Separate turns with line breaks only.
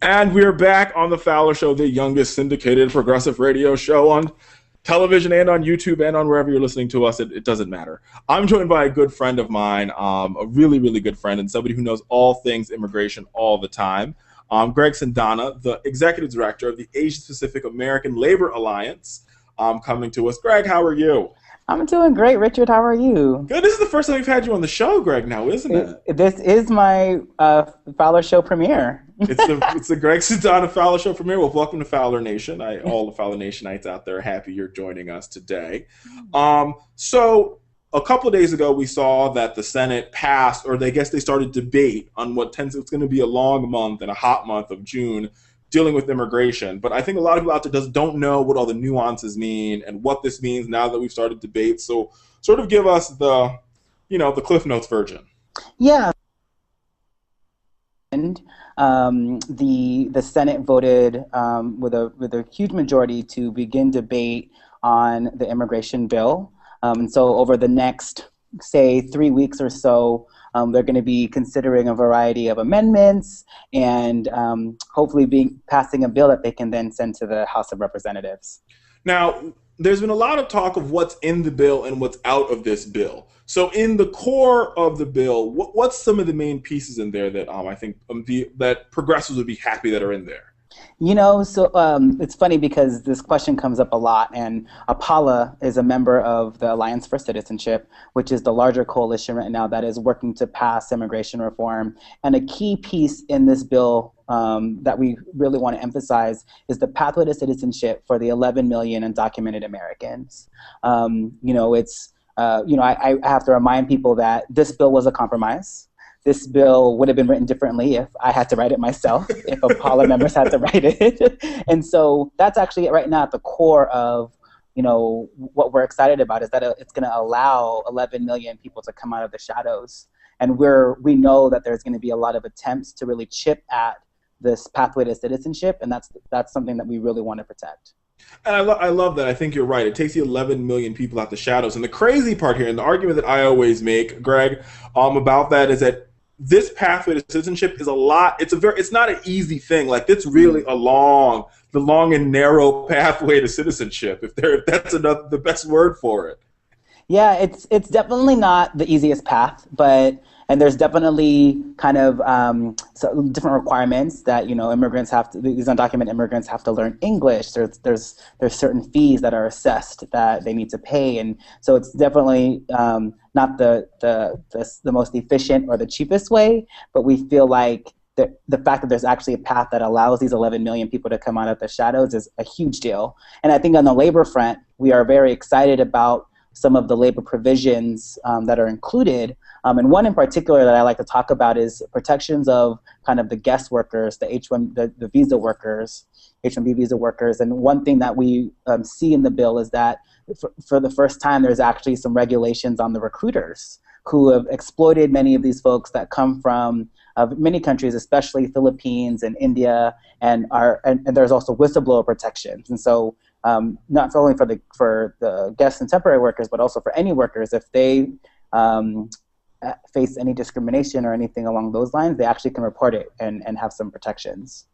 And we're back on the Fowler Show, the youngest syndicated progressive radio show on television and on YouTube and on wherever you're listening to us. It doesn't matter. I'm joined by a good friend of mine, a really, really good friend, and somebody who knows all things immigration all the time. Greg Cendana, the executive director of the Asia Pacific American Labor Alliance, coming to us. Greg, how are you?
I'm doing great, Richard. How are you?
Good. This is the first time we've had you on the show, Greg, now, isn't it?
This is my Fowler Show premiere.
It's the Greg Cendana Fowler Show premiere. Well, welcome to Fowler Nation. All the Fowler Nationites out there are happy you're joining us today. So a couple of days ago, we saw that the Senate passed, or they started debate on it's going to be a long month and a hot month of June, dealing with immigration. But I think a lot of people out there don't know what all the nuances mean and what this means now that we've started debate. So sort of give us the Cliff Notes version.
Yeah. And the Senate voted with a huge majority to begin debate on the immigration bill. And so over the next, say, 3 weeks or so, they're going to be considering a variety of amendments and hopefully passing a bill that they can then send to the House of Representatives.
Now, there's been a lot of talk of what's in the bill and what's out of this bill. So in the core of the bill, what's some of the main pieces in there that I think that progressives would be happy that are in there?
It's funny because this question comes up a lot, and APALA is a member of the Alliance for Citizenship, which is the larger coalition right now that is working to pass immigration reform. And a key piece in this bill that we really want to emphasize is the pathway to citizenship for the 11 million undocumented Americans. I have to remind people that this bill was a compromise. This bill would have been written differently if I had to write it myself, if APALA members had to write it. And so that's actually right now at the core of, what we're excited about, is that it's going to allow 11 million people to come out of the shadows. And we know that there's going to be a lot of attempts to really chip at this pathway to citizenship, and that's something that we really want to protect.
And I love that. I think you're right. It takes the 11 million people out the shadows. And the crazy part here, and the argument that I always make, Greg, about that is that this pathway to citizenship is it's not an easy thing. Like, it's really the long and narrow pathway to citizenship, if that's the best word for it.
Yeah, it's definitely not the easiest path, and there's definitely kind of different requirements that these undocumented immigrants have to learn English. There's certain fees that are assessed that they need to pay, and so it's definitely not the most efficient or the cheapest way. But we feel like the fact that there's actually a path that allows these 11 million people to come out of the shadows is a huge deal. And I think on the labor front, we are very excited about some of the labor provisions that are included. And one in particular that I like to talk about is protections of kind of the guest workers, the the visa workers, H-1B visa workers. And one thing that we see in the bill is that for the first time, there's actually some regulations on the recruiters who have exploited many of these folks that come from many countries, especially Philippines and India, and there's also whistleblower protections. And so not only for the guests and temporary workers, but also for any workers, if they face any discrimination or anything along those lines, they actually can report it and have some protections.